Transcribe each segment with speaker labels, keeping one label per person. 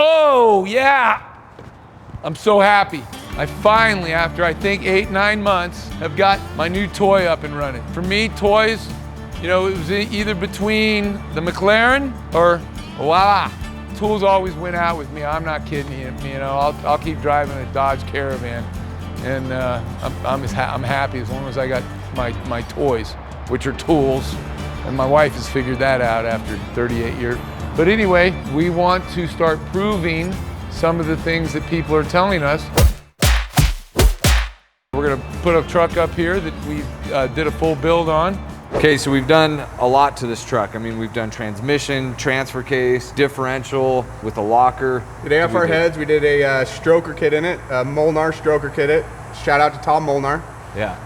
Speaker 1: Oh, yeah. I'm so happy. I finally, after I think 8-9 months, have got my new toy up and running. For me, toys, you know, it was either between the McLaren or voila. Tools always went out with me. I'm not kidding you. You know, I'll keep driving a Dodge Caravan, and I'm happy as long as I got my toys, which are tools, and my wife has figured that out after 38 years. But anyway, we want to start proving some of the things that people are telling us. We're gonna put a truck up here that we did a full build on.
Speaker 2: Okay, so we've done a lot to this truck. I mean, we've done transmission, transfer case, differential with a locker.
Speaker 3: We did AFR heads, we did a stroker kit in it, a Molnar stroker kit. Shout out to Tom Molnar.
Speaker 2: Yeah.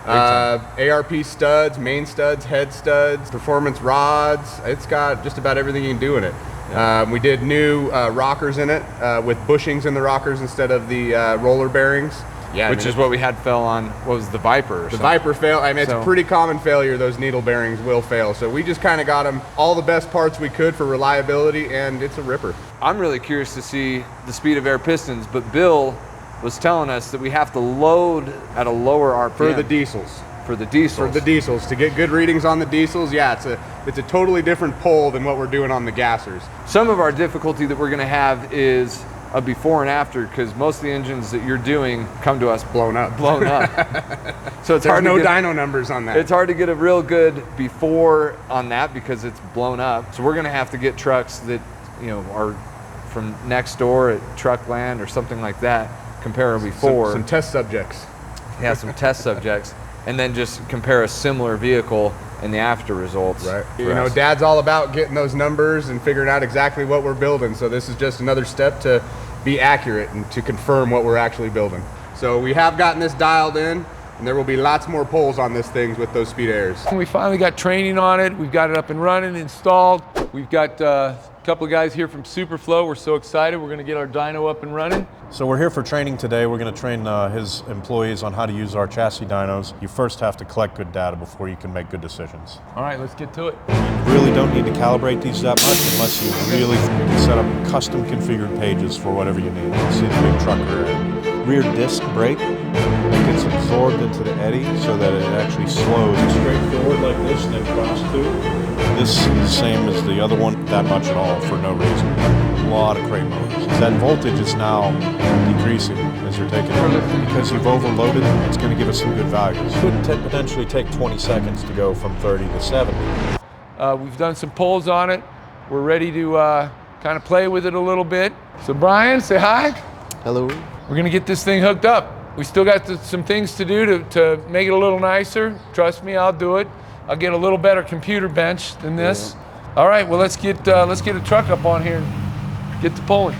Speaker 3: ARP studs, main studs, head studs, performance rods. It's got just about everything you can do in it. Yeah. We did new rockers in it with bushings in the rockers instead of the roller bearings.
Speaker 2: Yeah, which is what we had fail on, what was the Viper?
Speaker 3: The Viper fail, I mean, it's a pretty common failure, those needle bearings will fail. So we just kind of got them all the best parts we could for reliability, and it's a ripper.
Speaker 2: I'm really curious to see the speed of air pistons, but Bill was telling us that we have to load at a lower RPM.
Speaker 3: For the diesels.
Speaker 2: For the diesels.
Speaker 3: For the diesels, to get good readings on the diesels, yeah, it's a totally different pull than what we're doing on the gassers.
Speaker 2: Some of our difficulty that we're gonna have is a before and after, because most of the engines that you're doing come to us blown up. So it's hard to get
Speaker 3: dyno numbers on that.
Speaker 2: It's hard to get a real good before on that because it's blown up. So we're gonna have to get trucks that, you know, are from next door at Truckland or something like that, compare a before.
Speaker 3: Some test subjects.
Speaker 2: Yeah, some test subjects, and then just compare a similar vehicle and the after results.
Speaker 3: Right. You know, Dad's all about getting those numbers and figuring out exactly what we're building. So this is just another step to be accurate and to confirm what we're actually building. So we have gotten this dialed in, and there will be lots more pulls on this thing with those speed airs.
Speaker 1: We finally got training on it. We've got it up and running, installed. We've got a couple of guys here from Superflow. We're so excited. We're gonna get our dyno up and running.
Speaker 4: So we're here for training today. We're going to train his employees on how to use our chassis dynos. You first have to collect good data before you can make good decisions.
Speaker 1: All right, let's get to it.
Speaker 4: You really don't need to calibrate these that much unless you really set up custom configured pages for whatever you need. You see the big truck rear disc brake that gets absorbed into the eddy so that it actually slows straight forward like this and then cross too. This is the same as the other one, that much at all for no reason. A lot of crate motors. That voltage is now decreasing as you're taking it. Because you've overloaded it, it's going to give us some good values. It could potentially take 20 seconds to go from 30 to 70.
Speaker 1: We've done some pulls on it. We're ready to kind of play with it a little bit. So Brian, say hi.
Speaker 5: Hello.
Speaker 1: We're gonna get this thing hooked up. We still got some things to do to make it a little nicer. Trust me, I'll do it. I'll get a little better computer bench than this. Yeah. All right, well let's get a truck up on here and get to pulling.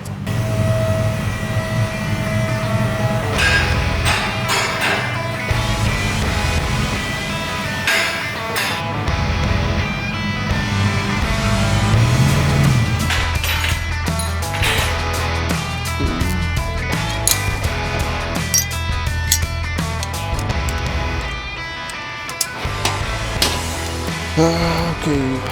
Speaker 5: Okay.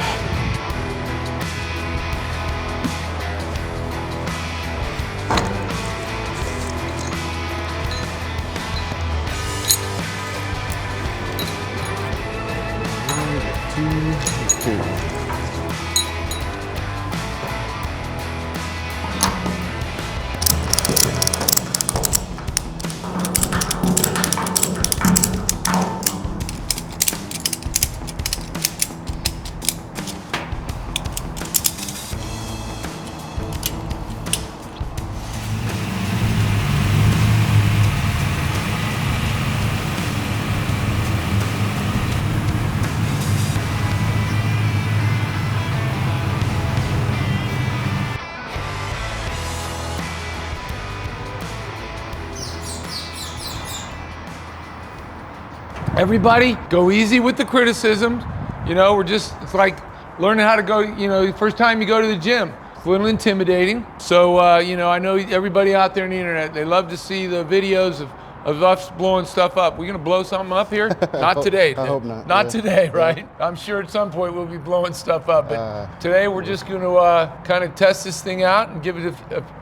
Speaker 1: Everybody, go easy with the criticisms. You know, it's like learning how to go, you know, the first time you go to the gym. It's a little intimidating. So, you know, I know everybody out there on the internet, they love to see the videos of of us blowing stuff up. We gonna blow something up here? Not today.
Speaker 5: I hope not.
Speaker 1: Not
Speaker 5: Yeah.
Speaker 1: today, right? I'm sure at some point we'll be blowing stuff up. But today we're just gonna kind of test this thing out and give it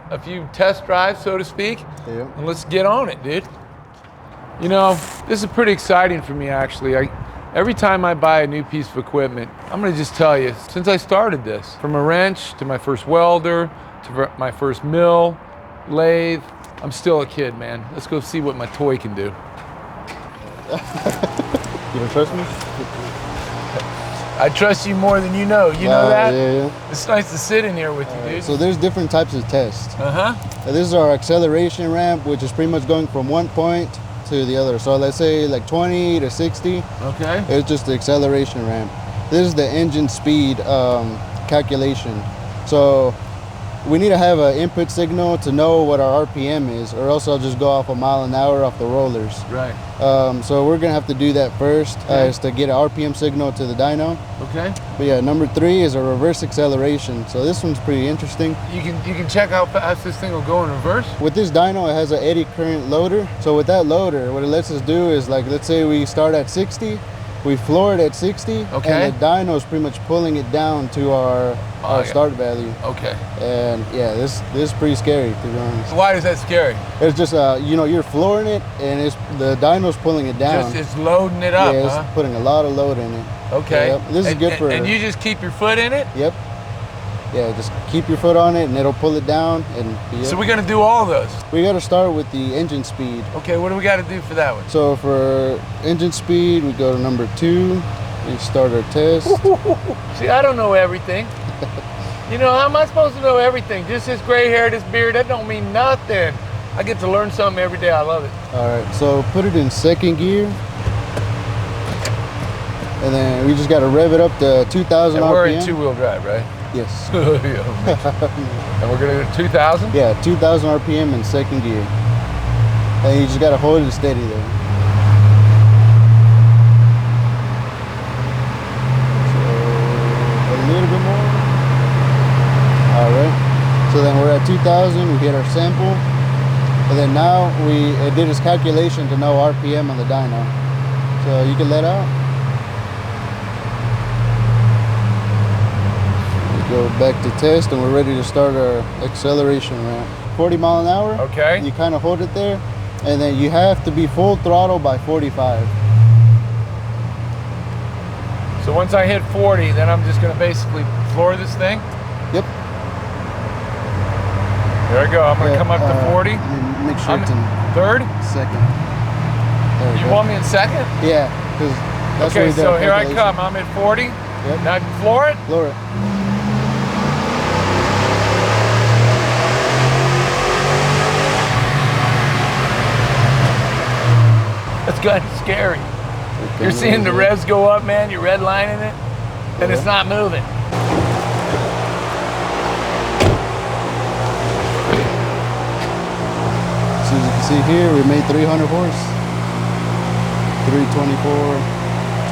Speaker 1: a few test drives, so to speak.
Speaker 5: Yeah.
Speaker 1: And let's get on it, dude. You know, this is pretty exciting for me, actually. Every time I buy a new piece of equipment, I'm gonna just tell you, since I started this, from a wrench to my first welder, to my first mill, lathe, I'm still a kid, man. Let's go see what my toy can do.
Speaker 5: You don't trust me?
Speaker 1: I trust you more than you know. You know that?
Speaker 5: Yeah.
Speaker 1: It's nice to sit in here with you, dude.
Speaker 5: So there's different types of tests.
Speaker 1: Uh-huh.
Speaker 5: This is our acceleration ramp, which is pretty much going from one point to the other. So let's say like 20 to 60.
Speaker 1: Okay.
Speaker 5: It's just the acceleration ramp. This is the engine speed calculation. So we need to have an input signal to know what our RPM is, or else I'll just go off a mile an hour off the rollers.
Speaker 1: Right.
Speaker 5: So we're gonna have to do that first, is to get an RPM signal to the dyno.
Speaker 1: Okay.
Speaker 5: But yeah, number 3 is a reverse acceleration. So this one's pretty interesting.
Speaker 1: You can check how fast this thing will go in reverse.
Speaker 5: With this dyno, it has an eddy current loader. So with that loader, what it lets us do is, like, let's say we start at 60, we floor it at 60,
Speaker 1: Okay.
Speaker 5: and the dyno is pretty much pulling it down to our
Speaker 1: yeah.
Speaker 5: start value.
Speaker 1: Okay.
Speaker 5: And yeah, this is pretty scary, to be honest.
Speaker 1: Why is that scary?
Speaker 5: It's just you know, you're flooring it, and the dyno's pulling it down.
Speaker 1: Just it's loading it up,
Speaker 5: yeah, it's
Speaker 1: huh?
Speaker 5: putting a lot of load in it.
Speaker 1: Okay.
Speaker 5: Yep. This is good for.
Speaker 1: And you just keep your foot in it?
Speaker 5: Yep. Yeah, just keep your foot on it, and it'll pull it down. And yep.
Speaker 1: So we're gonna do all those.
Speaker 5: We got to start with the engine speed.
Speaker 1: Okay, what do we gotta do for that one?
Speaker 5: So for engine speed, we go to number 2. We start our test.
Speaker 1: See, I don't know everything. You know, how am I supposed to know everything? Just this gray hair, this beard, that don't mean nothing. I get to learn something every day. I love it.
Speaker 5: All right, so put it in second gear. And then we just got to rev it up to 2,000
Speaker 1: And
Speaker 5: RPM.
Speaker 1: we're in two-wheel drive, right?
Speaker 5: Yes.
Speaker 1: And we're gonna do 2,000?
Speaker 5: Yeah, 2,000 RPM in second gear. And you just got to hold it steady there. So a little bit more. All right. So then we're at 2,000. We hit our sample. And then now it did its calculation to know RPM on the dyno. So you can let out. Go back to test, and we're ready to start our acceleration ramp. 40 mile an hour.
Speaker 1: Okay.
Speaker 5: You kind of hold it there, and then you have to be full throttle by 45.
Speaker 1: So once I hit 40, then I'm just gonna basically floor this thing.
Speaker 5: Yep.
Speaker 1: There I go. I'm gonna come up to 40.
Speaker 5: Make sure
Speaker 1: I'm
Speaker 5: it's in
Speaker 1: third.
Speaker 5: second. There we
Speaker 1: You
Speaker 5: go.
Speaker 1: want me in second?
Speaker 5: Yeah, because that's
Speaker 1: Okay,
Speaker 5: what we
Speaker 1: so
Speaker 5: did
Speaker 1: here I
Speaker 5: calculation.
Speaker 1: come. I'm at 40.
Speaker 5: Yep.
Speaker 1: Now floor it.
Speaker 5: Lower it.
Speaker 1: That's kind of scary.
Speaker 5: Okay,
Speaker 1: You're seeing the revs go up, man. You're redlining it, and it's not moving.
Speaker 5: So as you can see here, we made 300 horse, 324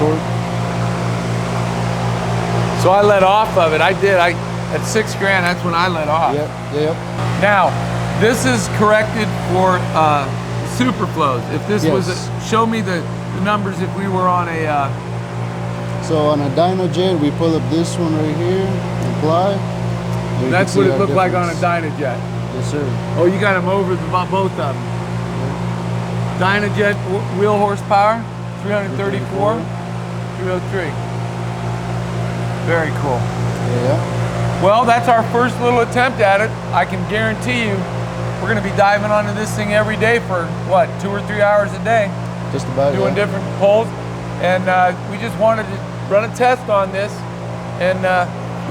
Speaker 5: torque.
Speaker 1: So I let off of it. I did. At $6 grand, that's when I let off.
Speaker 5: Yep.
Speaker 1: Now, this is corrected for super flows. If this was, show me the numbers if we were on a.
Speaker 5: So on a dyno jet, we pull up this one right here, apply. and we
Speaker 1: That's
Speaker 5: can
Speaker 1: what
Speaker 5: see
Speaker 1: it
Speaker 5: our
Speaker 1: looked like on a
Speaker 5: difference.
Speaker 1: Dynajet.
Speaker 5: Yes, sir.
Speaker 1: Oh, you got them over both of them. Dynajet wheel horsepower, 334, 303. Very cool.
Speaker 5: Yeah.
Speaker 1: Well, that's our first little attempt at it. I can guarantee you we're going to be diving onto this thing every day for, what, 2 or 3 hours a day,
Speaker 5: Just about.
Speaker 1: doing
Speaker 5: yeah.
Speaker 1: different pulls. And we just wanted to run a test on this. And,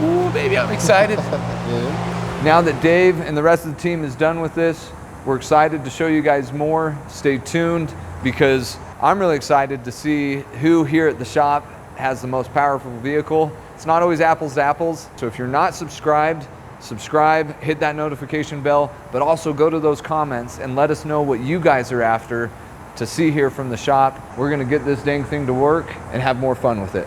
Speaker 1: ooh, baby, I'm excited.
Speaker 5: Yeah.
Speaker 2: Now that Dave and the rest of the team is done with this, we're excited to show you guys more. Stay tuned, because I'm really excited to see who here at the shop has the most powerful vehicle. It's not always apples to apples. So if you're not subscribed, subscribe, hit that notification bell, but also go to those comments and let us know what you guys are after to see here from the shop. We're gonna get this dang thing to work and have more fun with it.